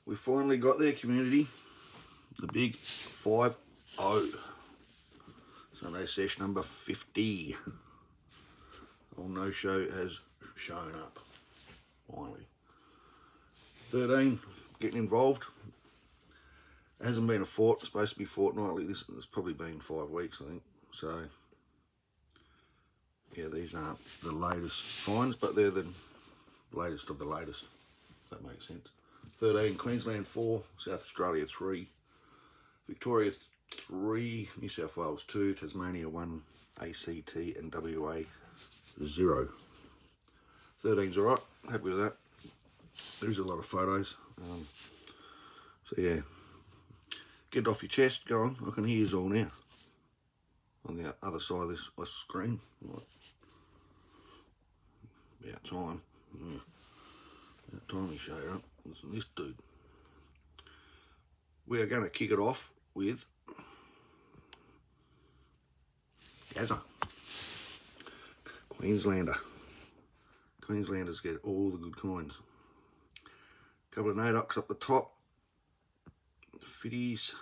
We finally got there, community. The big 5-0. Sunday sesh number 50. Old no show has shown up. Finally. 13, getting involved. It hasn't been a fort, it's supposed to be fortnightly. This has probably been 5 weeks, I think. So, yeah, these aren't the latest finds, but they're the latest of the latest, if that makes sense. 13, Queensland 4, South Australia 3, Victoria 3, New South Wales 2, Tasmania 1, ACT and WA 0. 13's alright, happy with that. There's a lot of photos. So yeah, get it off your chest, go on, I can hear you all now. On the other side of this screen. Right. About time. Yeah. About time we show you up. Listen to this dude. We are going to kick it off with Gaza. Queenslander. Queenslanders get all the good coins. Couple of Nadocs up the top. 50s.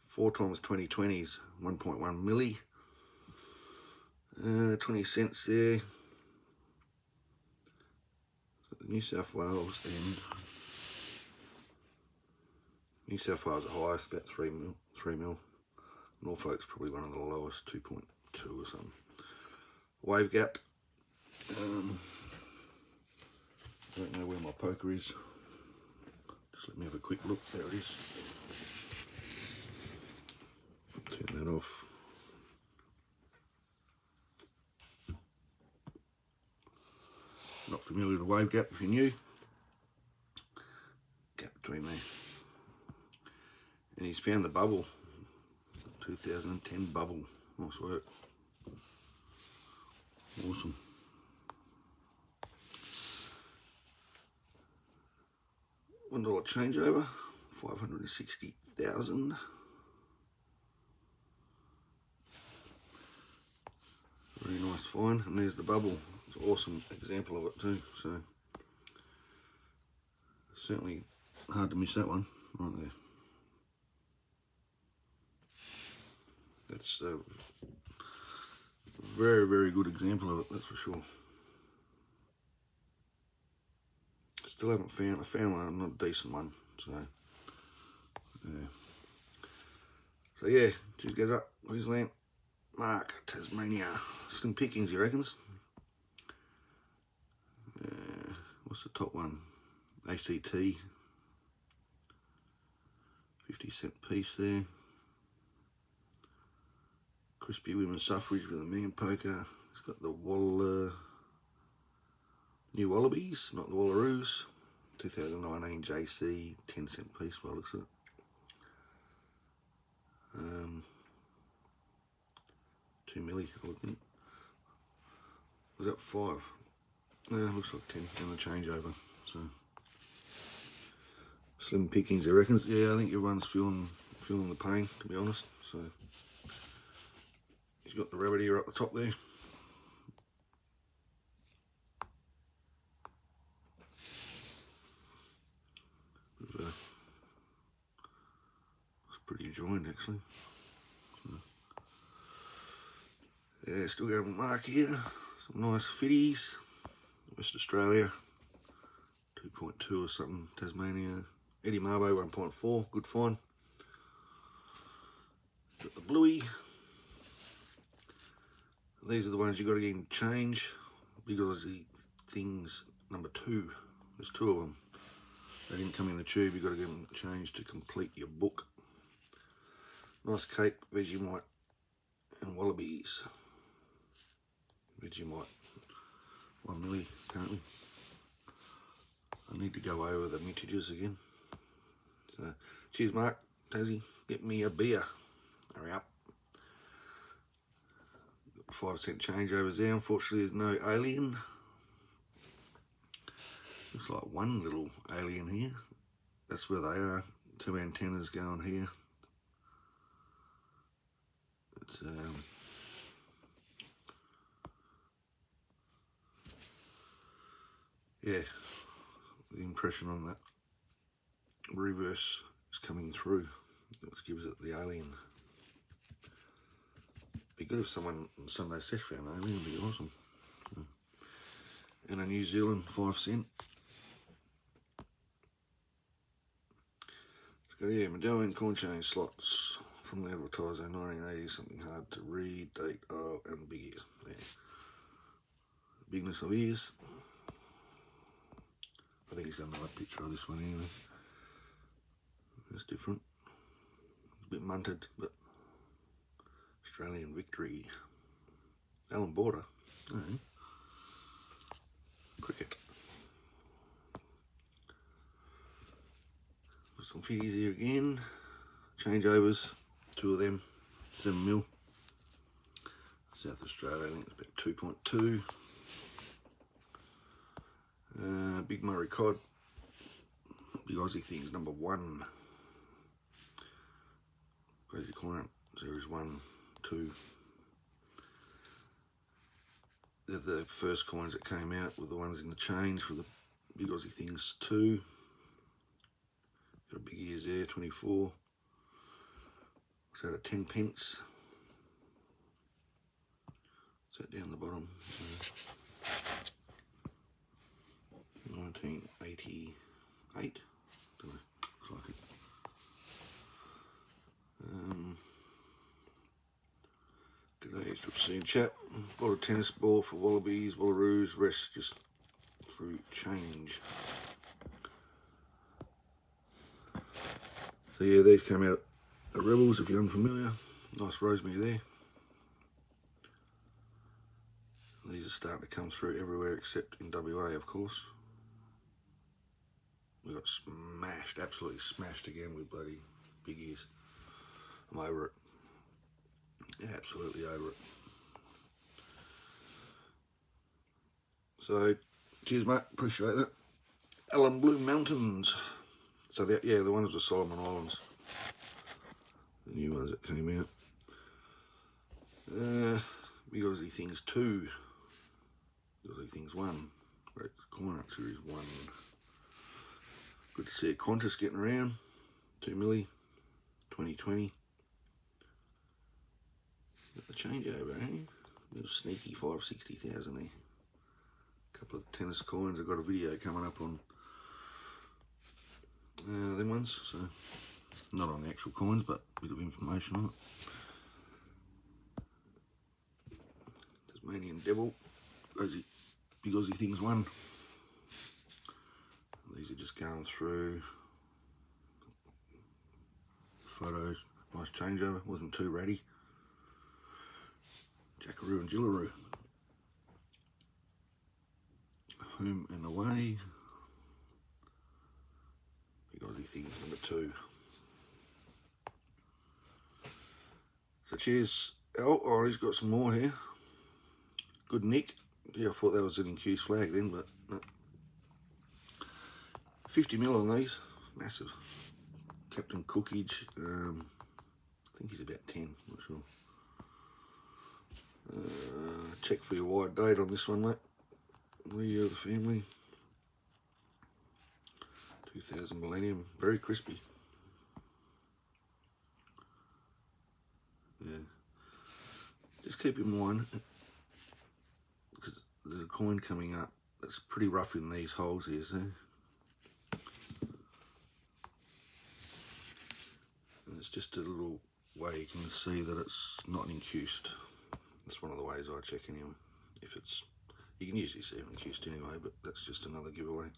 4 times 2020s. 1.1 milli. 20 cents there. New South Wales and New South Wales the highest, about 3 mil. Norfolk's probably one of the lowest, 2.2 or something. Wave gap. Don't know where my poker is. Just let me have a quick look. There it is. Turn that off. Not familiar with the wave gap if you're new. Gap between there. And he's found the bubble. 2010 bubble. Nice work. Awesome. $1 changeover. 560,000. Very nice find. And there's the bubble. It's an awesome example of it too. So certainly hard to miss that one right there. That's a very, very good example of it, that's for sure. Still haven't found, I found one, not a decent one, so yeah. So yeah, cheers goes up, Queensland, Mark, Tasmania, slim pickings he reckons. What's the top one? ACT, 50 cent piece there. Crispy women's suffrage with a man poker. It's got the new Wallabies, not the Wallaroos. 2019 JC, 10 cent piece by the looks of it. $2 milli, I would think. Was that 5? No, looks like 10 and the changeover. So slim pickings, I reckon. Yeah, I think everyone's feeling the pain, to be honest. So he's got the rabbit ear up the top there. It's pretty joined actually. So, yeah, still got a mark here. Some nice fitties. West Australia, 2.2 or something. Tasmania, Eddie Marbo 1.4, good find. Got the bluey. These are the ones you got to get in change. Big Aussie things number 2. There's 2 of them. They didn't come in the tube. You got to get them changed to complete your book. Nice cake, Vegemite and Wallabies. Vegemite. 1 milli apparently. I need to go over the mintages again. So, cheers Mark, Tassie, get me a beer. Hurry up. 5 cent changeovers there. Unfortunately there's no alien. Looks like one little alien here. That's where they are. 2 antennas going here. It's yeah, the impression on that reverse is coming through. It gives it the alien. Be good if someone on Sunday Sesh found alien, would be awesome. And a New Zealand 5 cent. So yeah, Medallion coin chain slots from the advertiser, 1980, something hard to read, date, and big ears. There. Bigness of ears. I think he's got another picture of this one anyway. That's different. It's a bit munted, but Australian victory. Alan Border. Oh. Cricket. Got some figures here again. Changeovers. 2 of them. 7 mil. South Australia, I think it's about 2.2. Big Murray cod. Big Aussie things, number 1. Crazy Corner, series 1, 2. They're the first coins that came out with the ones in the change for the Big Aussie things 2. Got a big ears there, 24. What's that, a 10 pence? Is that down the bottom? 1988. Don't know, looks like it. G'day, Strip Scene Chat. Bought a tennis ball for Wallabies, Wallaroos, rest just through change. So yeah, these came out at Rebels, if you're unfamiliar. Nice rosemary there. These are starting to come through everywhere except in WA, of course. We got smashed, absolutely smashed again with bloody big ears. I'm over it. Absolutely over it. So, cheers mate, appreciate that. Allen Blue Mountains. So, yeah, the ones with Solomon Islands. The new ones that came out. Big Aussie Things 2. Big Aussie Things 1. Great Corner Series 1. Good to see a Qantas getting around. 2 milli. 2020. Got the changeover, eh? Little sneaky 560,000 there. Couple of tennis coins. I've got a video coming up on them ones, so not on the actual coins, but a bit of information on it. Tasmanian Devil, Big Aussie Things 1. These are just going through photos. Nice changeover, wasn't too ratty. Jackaroo and Jillaroo. Home and Away. Big Aussie Things number 2. So cheers, Al. Oh, he's got some more here. Good nick. Yeah, I thought that was an incused flag then, but no. 50 mil on these. Massive. Captain Cookage. I think he's about 10, not sure. Check for your wide date on this one, mate. We are the family. 2000 Millennium. Very crispy. Yeah. Just keep in mind, because there's a coin coming up that's pretty rough in these holes here, see? And it's just a little way you can see that it's not incused. That's one of the ways I check anyway. If it's, you can usually see it incused anyway, but that's just another giveaway.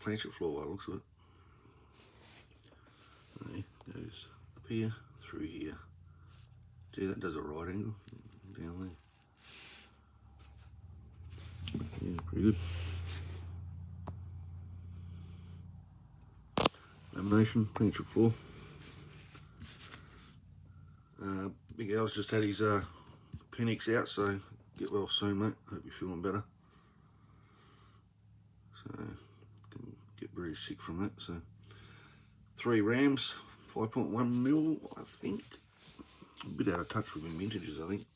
Planchet floor by the looks of it. There, goes up here, through here. Gee, that does a right angle down there. Yeah, pretty good. Lamination, planchet floor. Big Al's just had his Penix out, so get well soon, mate. Hope you're feeling better. So, can get very sick from that. So, 3 Rams, 5.1 mil, I think. A bit out of touch with my mintages, I think.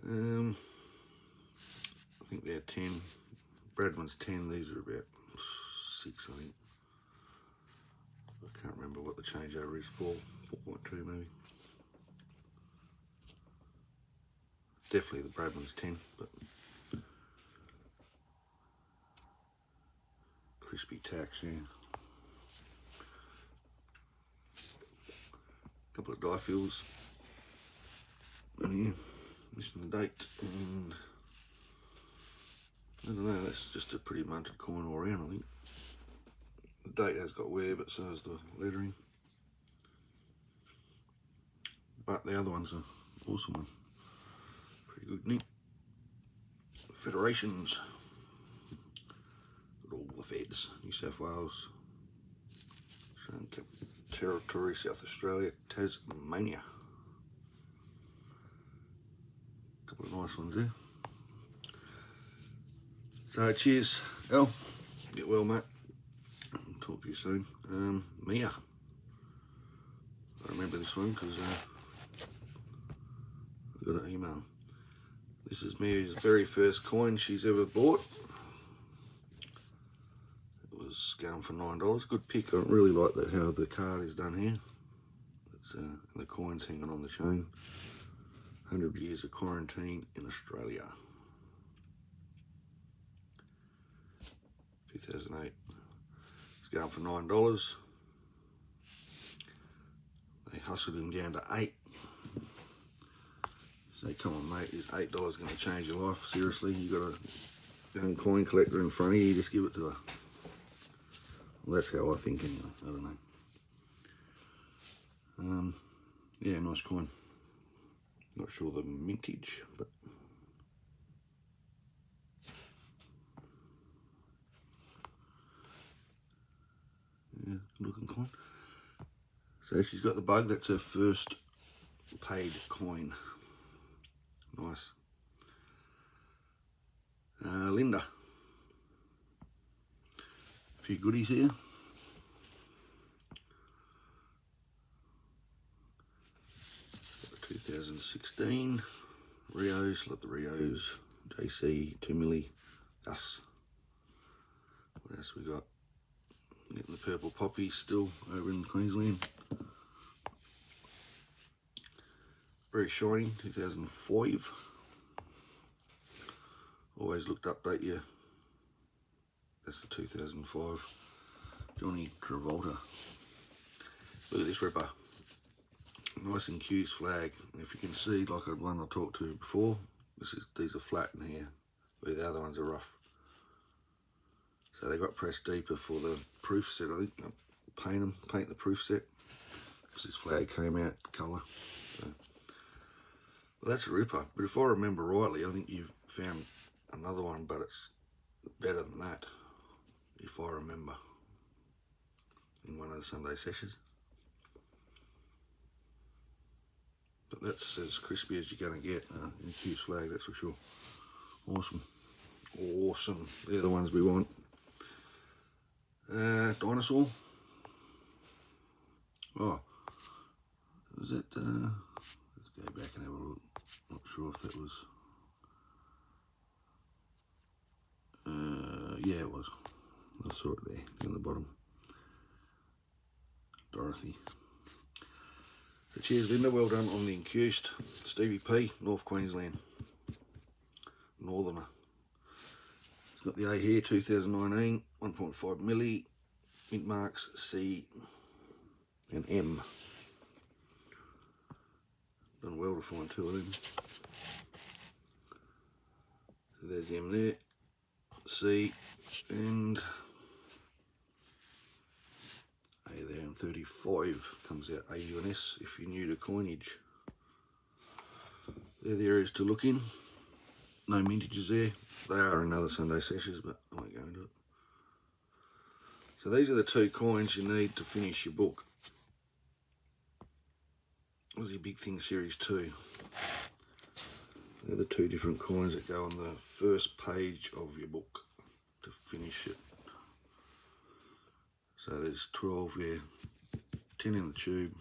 I think they're 10. Bradman's 10. These are about I think. I can't remember what the changeover is for. 4.2 maybe. Definitely the Bradman's 10, but crispy tax, yeah. Couple of die fills. And yeah, missing the date, and I don't know, that's just a pretty munted coin all around, I think. The date has got wear, but so has the lettering. But the other one's an awesome one. Pretty good nick. Federations. Got all the feds. New South Wales, Australian Territory, South Australia, Tasmania. Couple of nice ones there. So cheers, Al. Get well, mate. Talk to you soon. Mia. I remember this one because I got an email. This is Mia's very first coin she's ever bought. It was going for $9. Good pick. I really like that how the card is done here. It's the coins hanging on the chain. 100 years of quarantine in Australia. 2008. It's going for $9. They hustled him down to 8. Say, come on, mate, is $8 going to change your life? Seriously, you got a young coin collector in front of you, just give it to her. Well, that's how I think anyway. I don't know. Yeah, nice coin. Not sure the mintage, but yeah, good looking coin. So she's got the bug. That's her first paid coin. Nice. Linda. A few goodies here. Got the 2016 Rios. Love the Rios. JC 2 milli. Gus. What else we got? Getting the purple poppies still over in Queensland. Very shiny, 2005. Always looked to update you. That's the 2005. Johnny Travolta. Look at this ripper. Nice infused flag. If you can see, like the one I talked to before, these are flat in here, where the other ones are rough. So they got pressed deeper for the proof set, I think. Paint the proof set. Because this flag came out colour. So. Well, that's a ripper. But if I remember rightly, I think you've found another one, but it's better than that. If I remember. In one of the Sunday sessions. But that's as crispy as you're going to get. Infused flag, that's for sure. Awesome. Awesome. They're the ones we want. Dinosaur. Oh, was it? Let's go back and have a look. Not sure if that was. Yeah, it was. I saw it there in the bottom. Dorothy. So cheers, Linda. Well done on the incused. Stevie P, North Queensland. Northerner. It's got the A here, 2019, 1.5 milli, mint marks C and M. Done well to find two of them. So there's the M there, C and A there, and 35 comes out A, U and S if you're new to coinage. They're the areas to look in. No mintages there. They are in other Sunday sessions, but I won't go into it. So these are the two coins you need to finish your book. Aussie Big Thing Series 2. They're the two different coins that go on the first page of your book to finish it. So there's 12 here, 10 in the tube,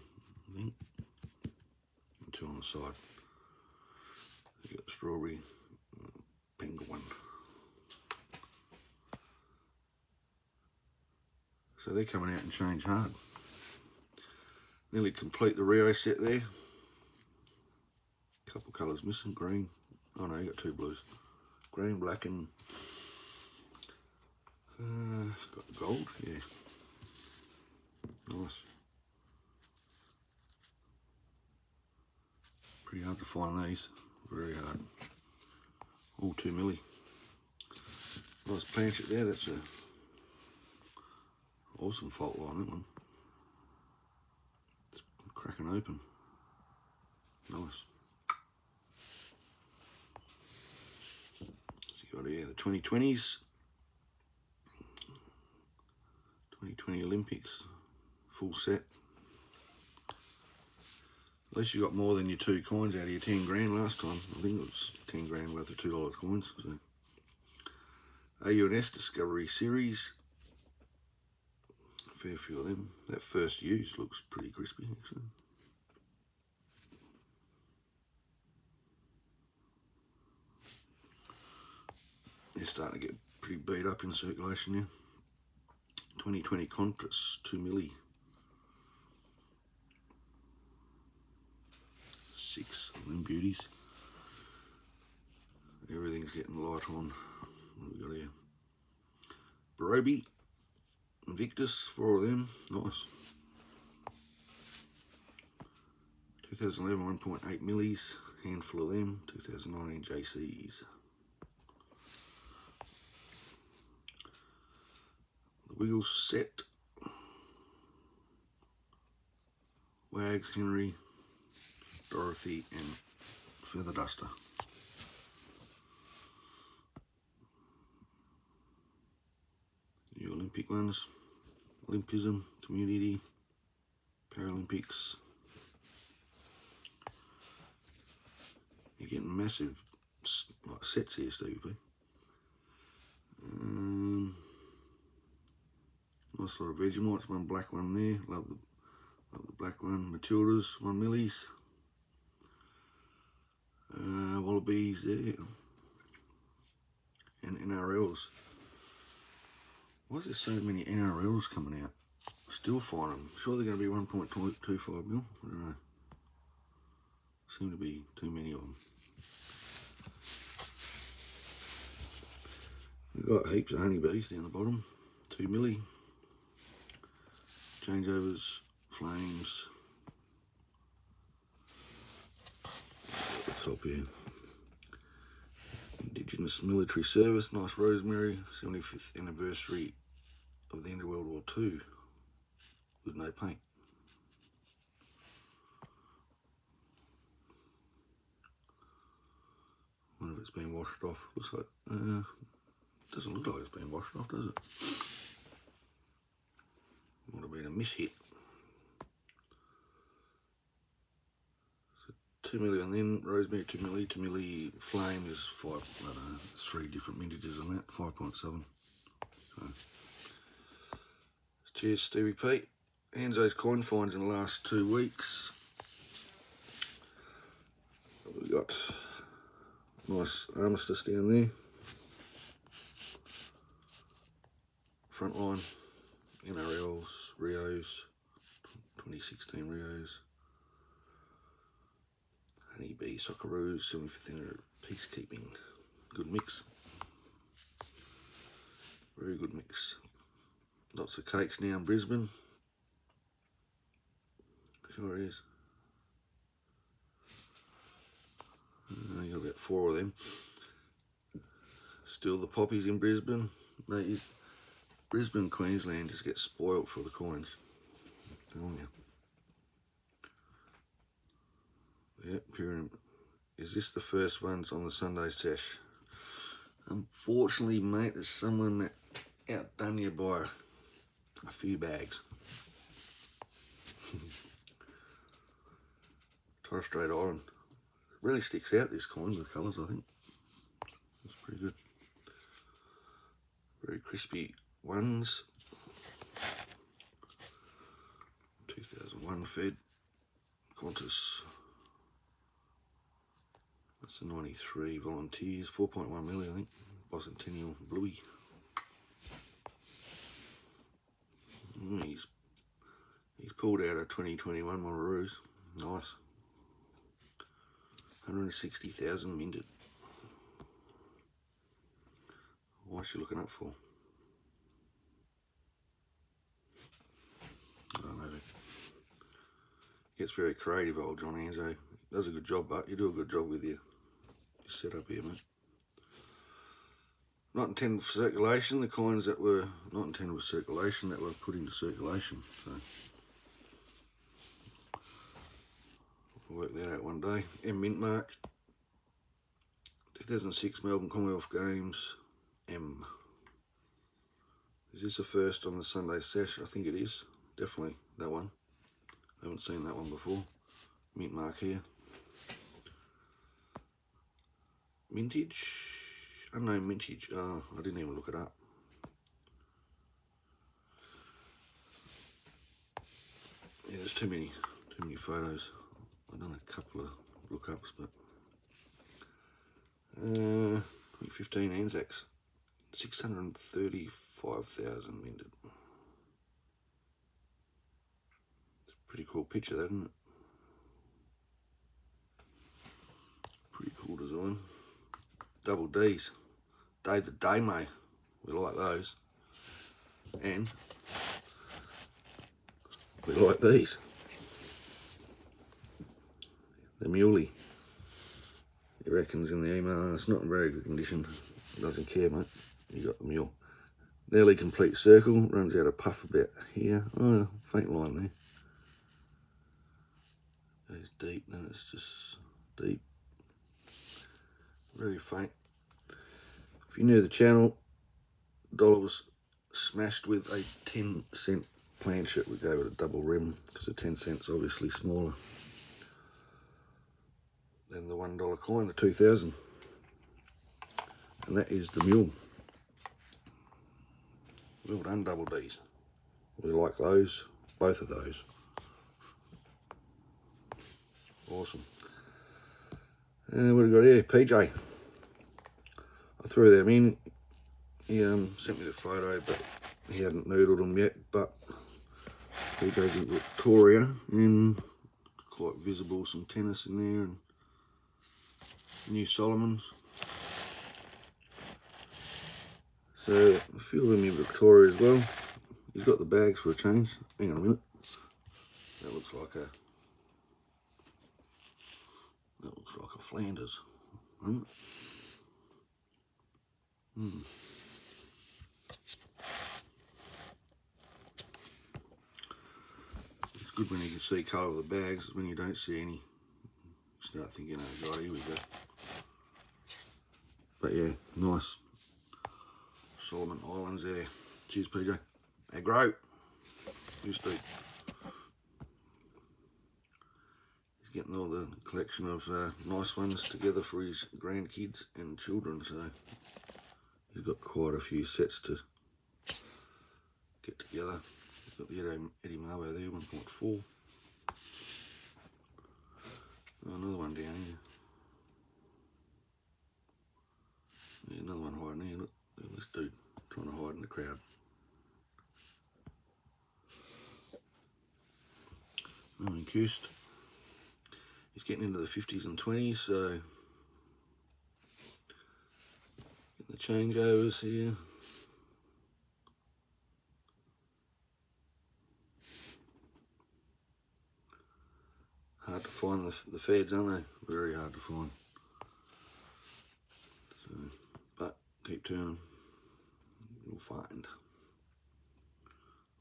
I think, and 2 on the side. You got the strawberry. Penguin. So they're coming out and change hard. Nearly complete the Rio set there. Couple colours missing, green. Oh no, you got two blues. Green, black and got gold, yeah. Nice. Pretty hard to find these, very hard. All 2 milli. Nice planchet there, that's a awesome fault line, that one. It's cracking open. Nice. So you got here the 2020s, 2020 Olympics, full set. At least you got more than your 2 coins out of your 10 grand last time. I think it was 10 grand worth of $2 coins. So. AUNS Discovery Series. A fair few of them. That first use looks pretty crispy actually. They're starting to get pretty beat up in circulation now. 2020 Contras, 2 milli. 6 of them beauties. Everything's getting light on. What have we got here? Barobi, Invictus, 4 of them. Nice. 2011 1.8 millis, handful of them. 2019 JCs. The Wiggles set. Wags, Henry, Dorothy and Feather Duster. The Olympic ones, Olympism, Community, Paralympics. You're getting massive like sets here, Stevie P. Nice sort of Vegemites, one black one there, love the black one. Matildas, 1 millis. Wallabies there. And NRLs. Why is there so many NRLs coming out? I still find them. Sure they're going to be 1.25 mil? I don't know. Seem to be too many of them. We've got heaps of honeybees down the bottom. 2 milli. Changeovers, flames. Top here. Indigenous Military Service, nice rosemary, 75th anniversary of the end of World War II with no paint. Wonder if it's been washed off. Looks like, doesn't look like it's been washed off, does it? Would have been a mishit. 2 milli on them, rosemary 2 milli, 2 milli flame is 5, I don't know, it's 3 different mintages on that, 5.7. So. Cheers Stevie P. Hanzo's coin finds in the last 2 weeks. We got nice armistice down there. Frontline, NRLs, Rios, 2016 Rios. Honeybee, Socceroos, 75th Peacekeeping. Good mix. Very good mix. Lots of cakes now in Brisbane. Sure is. You got about 4 of them. Still the poppies in Brisbane. Mate, Brisbane, Queensland just gets spoilt for the coins. I'm telling you. Yep, Pyramid. Is this the first ones on the Sunday sesh? Unfortunately, mate, there's someone that outdone you by a few bags. Torres Strait Iron. Really sticks out this coin with colours, I think. That's pretty good. Very crispy ones. 2001 Fed. Qantas. That's the 93 Volunteers, 4.1 milli, I think. Bicentennial Bluey. He's pulled out a 2021 Mararoos. Nice. 160,000 minted. What's she looking up for? I don't know. Gets very creative, old John Anzo. Does a good job, but you do a good job with your setup here, mate. Not intended for circulation. The coins that were not intended for circulation that were put into circulation. So we'll work that out one day. M mint mark. 2006 Melbourne Commonwealth Games. M. Is this a first on the Sunday sesh? I think it is. Definitely that one. I haven't seen that one before. Mint mark here. Mintage. Unknown mintage. Oh, I didn't even look it up. Yeah, there's too many photos. I've done a couple of lookups, but 2015 Anzacs, 635,000 minted. It's a pretty cool picture, that, isn't it? Pretty cool design. Double D's. Day the day, mate. We like those. And we like these. The muley. He reckons in the email, it's not in very good condition. Doesn't care, mate. You got the mule. Nearly complete circle. Runs out of puff about here. Oh, faint line there. Goes deep, then it's just deep. Very faint. If you're new to the channel, dollar was smashed with a 10-cent planchet. We gave it a double rim because the 10 cents obviously smaller than the $1 coin, the 2000. And that is the mule. Well done, Double D's. We like those, both of those. Awesome. And what have we got here? PJ. I threw them in. He sent me the photo, but he hadn't noodled them yet. But PJ's in Victoria, and quite visible, some tennis in there, and New Solomons. So a few of them in Victoria as well. He's got the bags for a change. Hang on a minute. That looks like a Flanders. It's good when you can see colour of the bags. When you don't see any, you start thinking, oh god, here we go. But yeah, nice. Solomon Islands there. Cheers, PJ. Agro. Here's Steve. He's getting all the collection of nice ones together for his grandkids and children, so he's got quite a few sets to get together. He's got the Eddie Marbo there, 1.4. Another one down here. Yeah, another one hiding here. Look, this dude trying to hide in the crowd. Incused. He's getting into the 50s and 20s, so getting the changeovers here. Hard to find the feds, aren't they? Very hard to find. So, but keep turning. You'll find.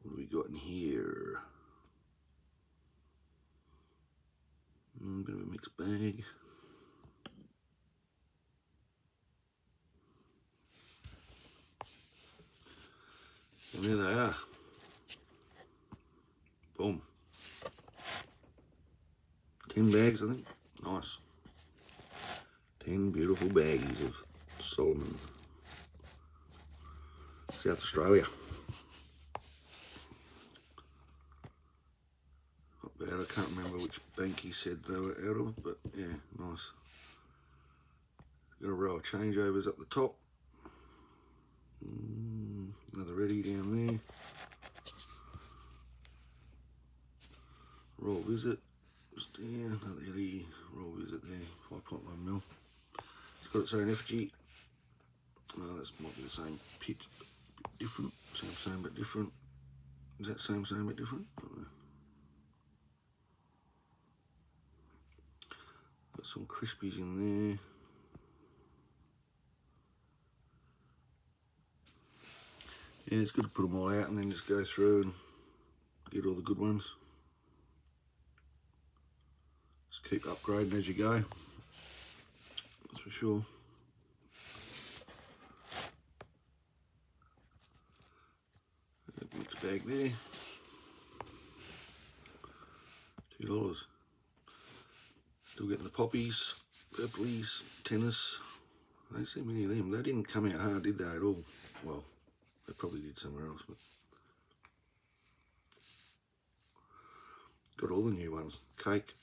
What have we got in here? A bit of a mixed bag. And there they are. Boom. 10 bags, I think. Nice. 10 beautiful baggies of Solomon. South Australia. Not bad. I can't remember which bank he said they were out of, but yeah, nice. Got a row of changeovers up the top. Another ready down there. Royal Visit. Just there, another Eddie. Royal Visit there, 5.1 mil. It's got its own effigy. No, that might be the same pitch, but a bit different. Same but different. Is that same but different? I don't know. Got some crispies in there. Yeah, it's good to put them all out and then just go through and get all the good ones. Just keep upgrading as you go. That's for sure. Mixed bag there. $2. Still getting the poppies, purplies, tennis. I don't see many of them. They didn't come out hard, did they, at all? Well, they probably did somewhere else, but got all the new ones. Cake,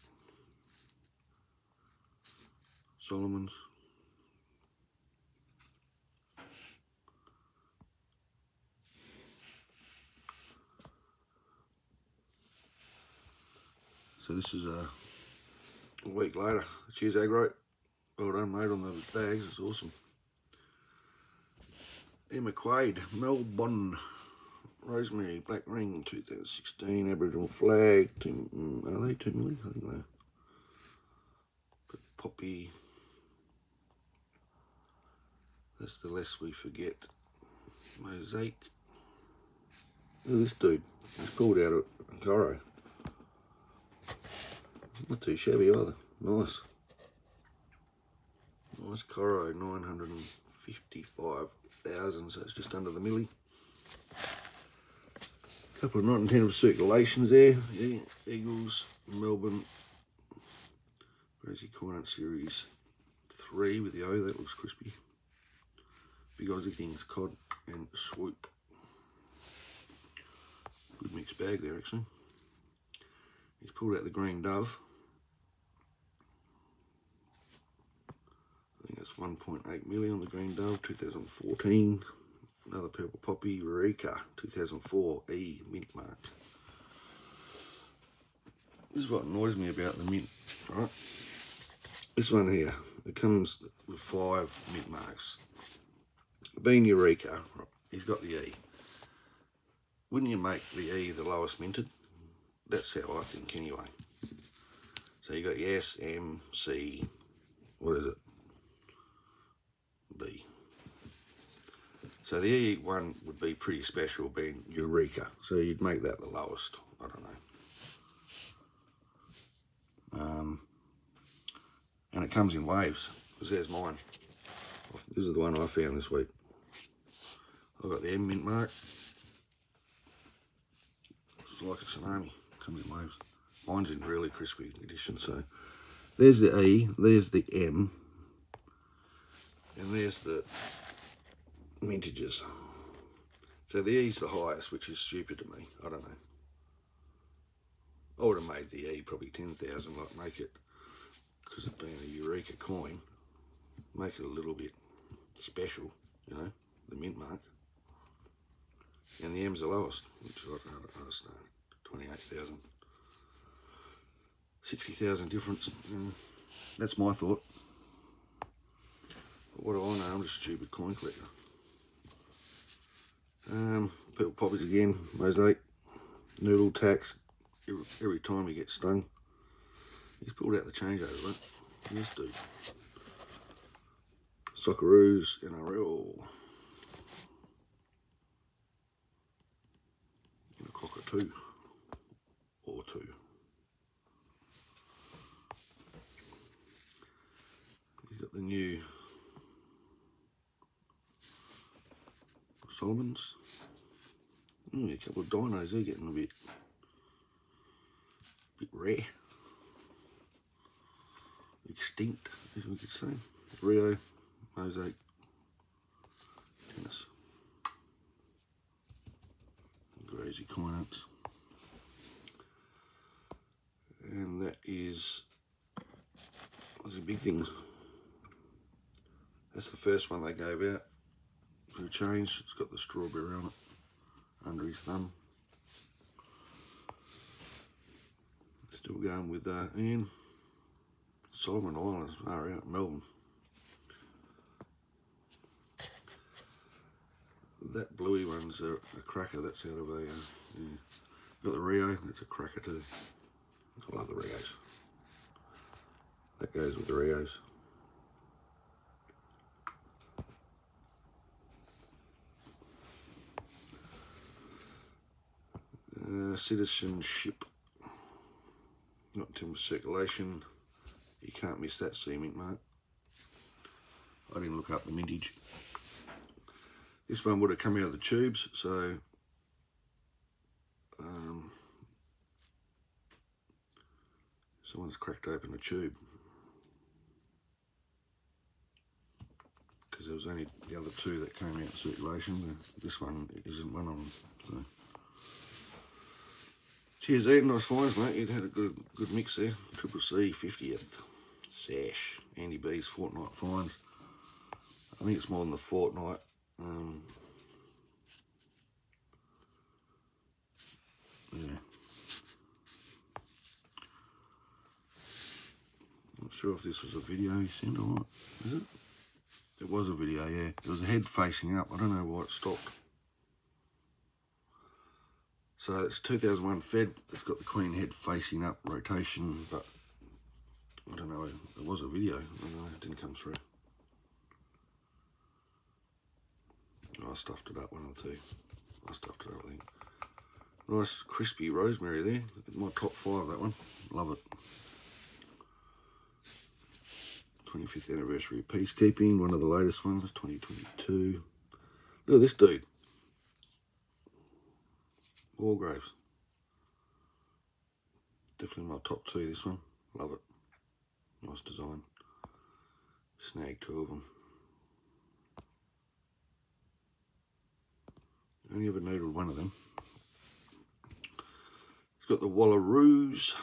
Solomon's, so this is a week later. Cheers, Agro. Well done, mate, on those bags. It's awesome. Emma Quaid, Melbourne. Rosemary, Black Ring, 2016. Aboriginal flag. Are they 2 million? I think they are. But Poppy. That's the less we forget. Mosaic. Look at this dude. He's pulled out a Coro. Not too shabby either. Nice. Nice Coro, 955,000, so it's just under the milli. Couple of not intended circulations there. Yeah, Eagles, Melbourne, Crazy Coin Series 3 with the O, that looks crispy. Big Aussie things, cod and swoop. Good mixed bag there actually. He's pulled out the green dove. I think that's 1.8 million on the green dove, 2014. Another purple poppy, Eureka, 2004, E, mint mark. This is what annoys me about the mint, right? This one here, it comes with 5 mint marks. Being Eureka, he's got the E. Wouldn't you make the E the lowest minted? That's how I think anyway. So you got your S, M, C, what is it? B. So the E one would be pretty special, being Eureka. So you'd make that the lowest. I don't know. And it comes in waves, because there's mine. This is the one I found this week. I've got the M mint mark. It's like a tsunami, comes in waves. Mine's in really crispy edition, so there's the E, there's the M, and there's the mintages. So the E's the highest, which is stupid to me. I don't know. I would have made the E probably 10,000, like make it, because it being a Eureka coin, make it a little bit special, you know, the mint mark. And the M's the lowest, which is like, I don't know, 28,000. 60,000 difference. That's my thought. But what do I know? I'm just a stupid coin collector. Purple poppies again, mosaic, noodle tax. Every time he gets stung, he's pulled out the changeover, right? This dude. Socceroos, NRL. And a cockatoo. Or 2. He's got the new Solomon's. A couple of dinos, they're getting a bit rare. Extinct, as we could say. Rio, mosaic, tennis. Crazy coin-ups. And that is, those are big things. That's the first one they gave out for a change. It's got the strawberry on it under his thumb. It's Still going with Ian. Solomon Islands are out in Melbourne. That bluey one's a cracker. That's out of a yeah. Got the Rio. That's a cracker too. I love the Rios. That goes with the Rios. Citizenship. Not timber circulation. You can't miss that sea mint, mate. I didn't look up the mintage. This one would have come out of the tubes, so someone's cracked open a tube. Because there was only the other two that came out in circulation. This one isn't one of them, so. Cheers, Ed. Nice finds, mate. You'd had a good mix there. Triple C 50th. Sash. Andy B's fortnight finds. I think it's more than the fortnight. Yeah. Not sure if this was a video he sent or what. Is it? It was a video, yeah. It was a head facing up. I don't know why it stopped. So it's 2001 Fed. It's got the Queen head facing up rotation, but I don't know. It was a video. I don't know. It didn't come through. I stuffed it up, one or two. I stuffed it up, I think. Nice crispy rosemary there. My top 5, that one. Love it. 25th anniversary of peacekeeping. One of the latest ones, 2022. Look at this dude. Wargraves. Definitely my top 2, this one. Love it. Nice design. Snagged 2 of them. Only ever noodled one of them. It's got the Wallaroos.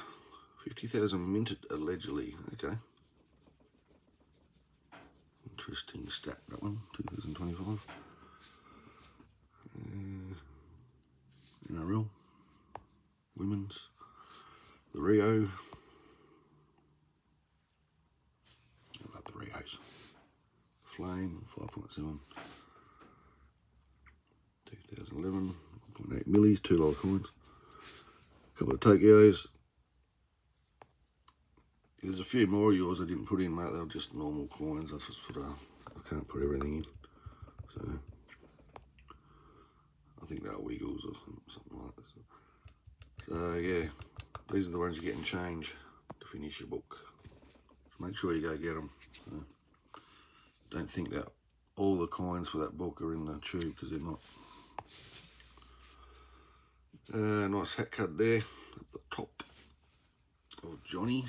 50,000 minted, allegedly. Okay. Interesting stat, that one. 2025. NRL. Women's. The Rio. I love the Rios. Flame, 5.7. 2011, 1.8 millis, 2 lot coins. A couple of Tokyos. There's a few more of yours I didn't put in, mate. They're just normal coins. I just put I can't put everything in. So I think they're Wiggles or something like that. So yeah, these are the ones you get in change to finish your book. So make sure you go get them. So don't think that all the coins for that book are in the tube, because they're not. Nice hat cut there at the top of Johnny.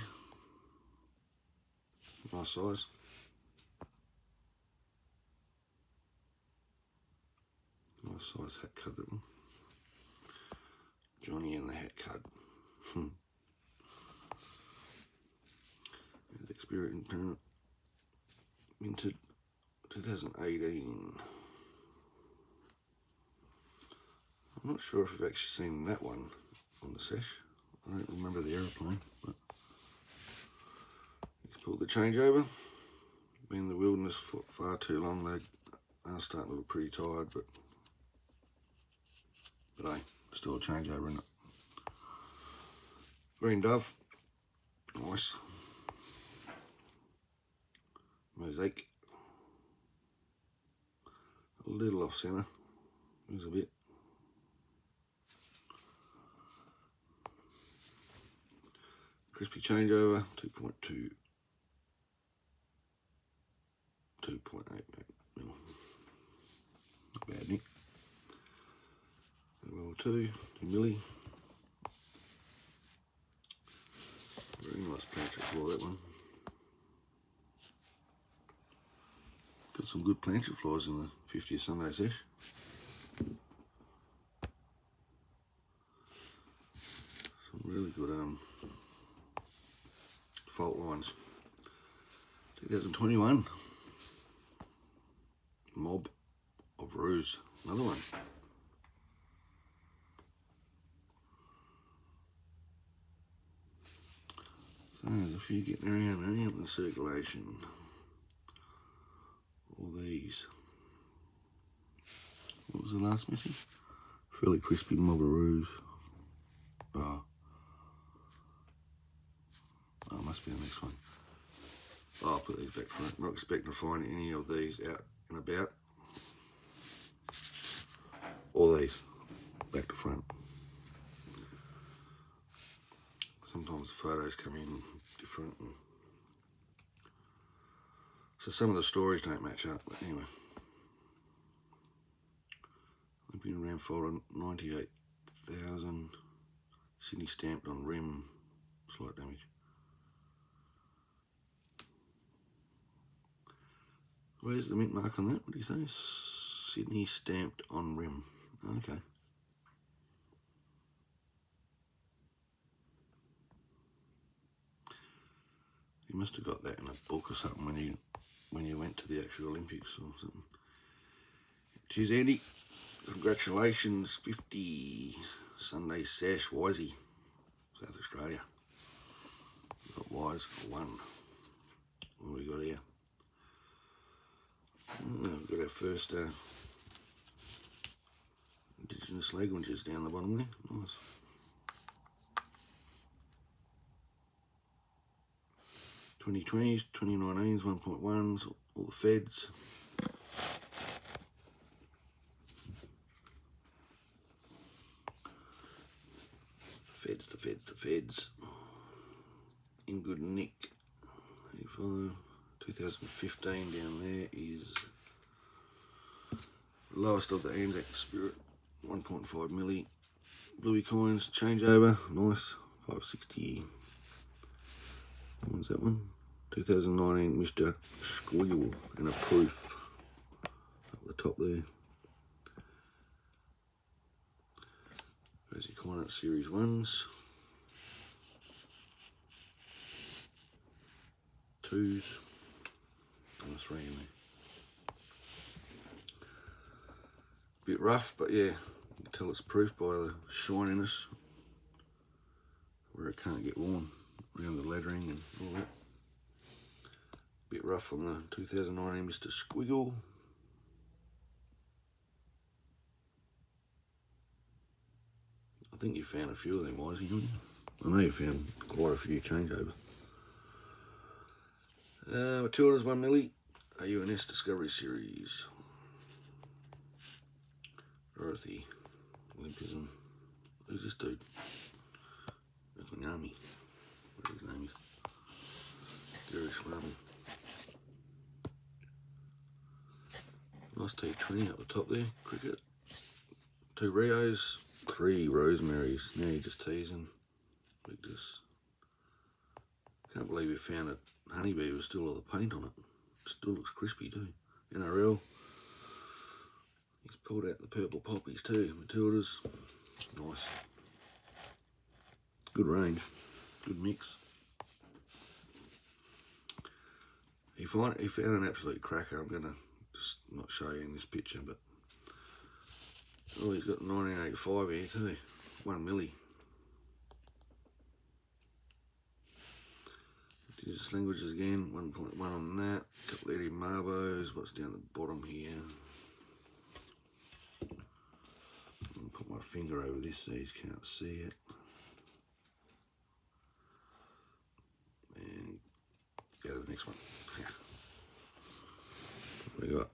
Nice size. Nice size hat cut, that one. Johnny and the hat cut. Experience parent. Minted 2018. I'm not sure if you've actually seen that one on the sesh. I don't remember the aeroplane, but he's pulled the changeover. Been in the wilderness for far too long. They are starting to look pretty tired, but hey, still a changeover, isn't it? Green Dove, nice. Mosaic, a little off centre, there's a bit. Crispy changeover, 2.2, 2.8 mil. Not bad, Nick. Well, 2 milli. Very nice planchette floor, that one. Got some good planchette floors in the 50th Sunday sesh. Some really good fault lines. 2021. Mob of Ruse. Another one. So there's a few getting around there in circulation. All these. What was the last message? Fairly crispy Mobaroos. Oh, must be the next one. Oh, I'll put these back front. Not expecting to find any of these out and about. All these back to front. Sometimes the photos come in different. So some of the stories don't match up, but anyway. I've been around for 98,000. Sydney stamped on rim, slight damage. Where's the mint mark on that? What do you say? Sydney stamped on rim. Okay. You must have got that in a book or something when you went to the actual Olympics or something. Cheers, Andy. Congratulations, 50 Sunday Sash Wisey, South Australia. We've got Wise for 1. What have we got here? We've got our first Indigenous languages down the bottom there. Nice. $2020s, 2019s, 1.1s, all the feds. The feds. In good nick. 85. 2015 down there is the lowest of the Anzac Spirit. 1.5 milli. Bluey coins, changeover. Nice. 560. What was that one? 2019 Mr. Squiggle and a proof up the top there. There's your coin at Series 1s. 2s. And a 3 in there. Bit rough, but yeah, you can tell it's proof by the shininess where it can't get worn around the lettering and all that. Bit rough on the 2019 Mr. Squiggle. I think you found a few of them, Wisey, haven't you? I know you found quite a few changeovers. Matilda's 1 milli. A UNS Discovery Series. Dorothy. Olympism. Who's this dude? Wrestling Army. What his name is? Derek Schwabel. Nice T20 up the top there. Cricket. 2 Rios. 3 Rosemaries. Now you're just teasing. Can't believe we found a honeybee with still all the paint on it. Still looks crispy too. NRL. He's pulled out the purple poppies too. Matildas. Nice. Good range. Good mix. He found an absolute cracker. I'm going to just not show you in this picture, but oh, he's got 1985 here too. 1 milli. Indigenous languages again, 1.1 on that. A couple of Eddie Marbos. What's down the bottom here? I'll put my finger over this so you can't see it. And go to the next one. We got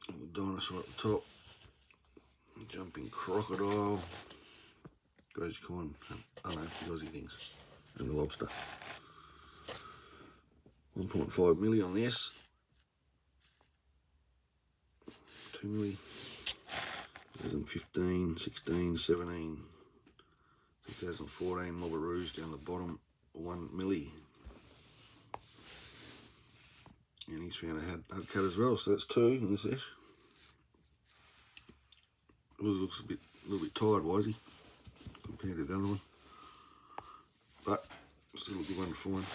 the dinosaur at the top. Jumping crocodile. Dogecoin. Oh no, the Aussie things. And the lobster. 1.5 milli on this. 2 milli. 2015, 16, 17, 2014 Mobaroos down the bottom. 1 milli. And he's found a hard cut as well, so that's 2 in the sesh. It looks a little bit tired, Wisey, compared to the other one. But still a good one to find.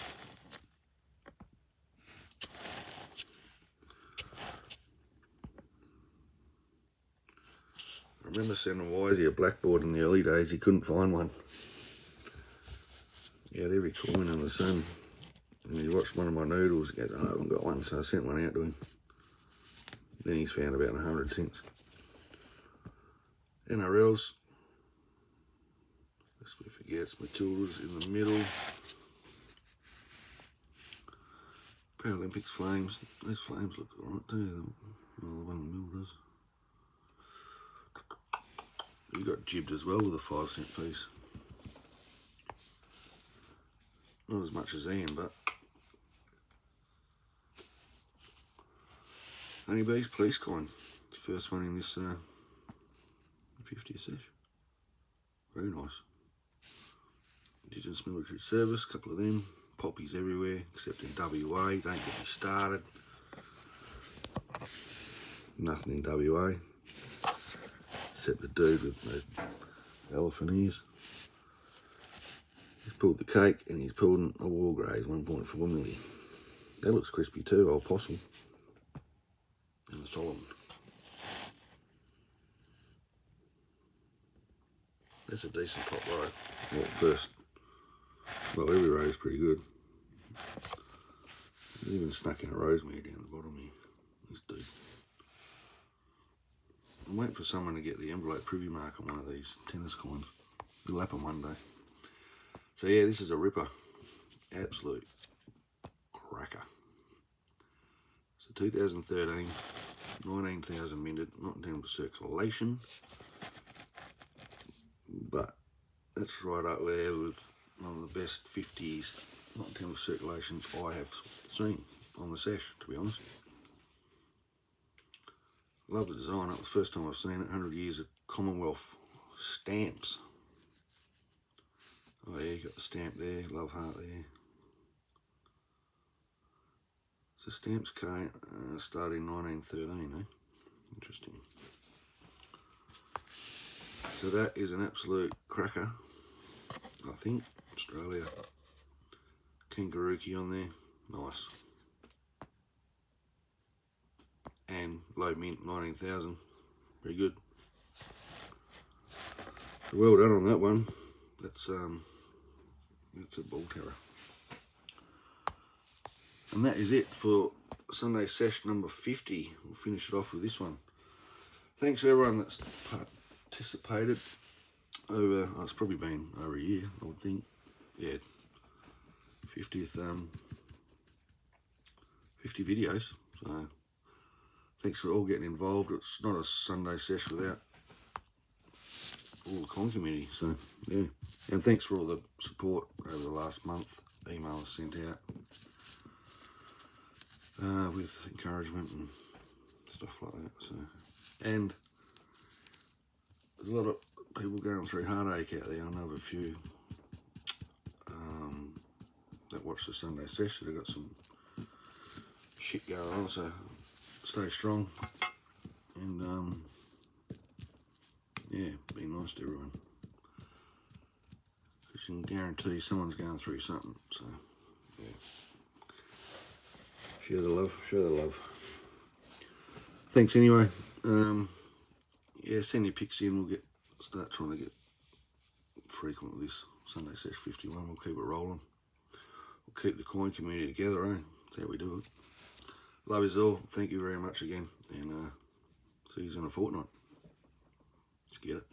I remember sending Wisey a blackboard in the early days. He couldn't find one. out every coin under the sun. And he watched one of my noodles, he goes, oh, I haven't got one, so I sent one out to him. Then he's found about 100 cents. NRLs. Lest we forget, Matilda's in the middle. Paralympics flames. Those flames look alright too. Well, the one in the middle does. You got jibbed as well with a 5-cent piece. Not as much as Ian, but Honeybee's police coin. It's the first one in this 50th sesh. Very nice. Indigenous military service, a couple of them. Poppies everywhere, except in WA. Don't get me started. Nothing in WA. Except the dude with the elephant ears. He's pulled the cake and he's pulled a war graze, 1.4 million. That looks crispy too, old possum. And the Solomon. That's a decent top row. Well, first. Well, every row is pretty good. There's even snuck in a rosemary down the bottom here. This dude. I'm waiting for someone to get the envelope privy mark on one of these tennis coins. We'll lap them one day. So yeah, this is a ripper. Absolute cracker. So 2013, 19,000 minted, not intended for circulation. But that's right up there with one of the best 50s, not intended for circulations I have seen on the sesh, to be honest. Love the design. It was the first time I've seen it. 100 years of Commonwealth stamps. Oh yeah, you got the stamp there, love heart there. So stamps came started in 1913, eh? Interesting. So that is an absolute cracker, I think. Australia. Kangarookie on there, nice. And low mint, 19,000, very good. So well done on that one. That's a ball terror. And that is it for Sunday sesh number 50. We'll finish it off with this one. Thanks to everyone that's participated over, oh, it's probably been over a year, I would think. Yeah, 50th, 50 videos. So thanks for all getting involved. It's not a Sunday sesh without all the con community. So yeah, and thanks for all the support over the last month. Emails sent out with encouragement and stuff like that. So, and there's a lot of people going through heartache out there. I know of a few that watch the Sunday sesh that have got some shit going on, so stay strong and yeah, be nice to everyone, because you can guarantee someone's going through something. So yeah, share the love, share the love. Thanks anyway. Yeah, send your pics in. We'll start trying to get frequent with this Sunday sesh 51. We'll keep it rolling. We'll keep the coin community together, eh? That's how we do it. Love yous all. Thank you very much again, and see you in a fortnight. Let's get it.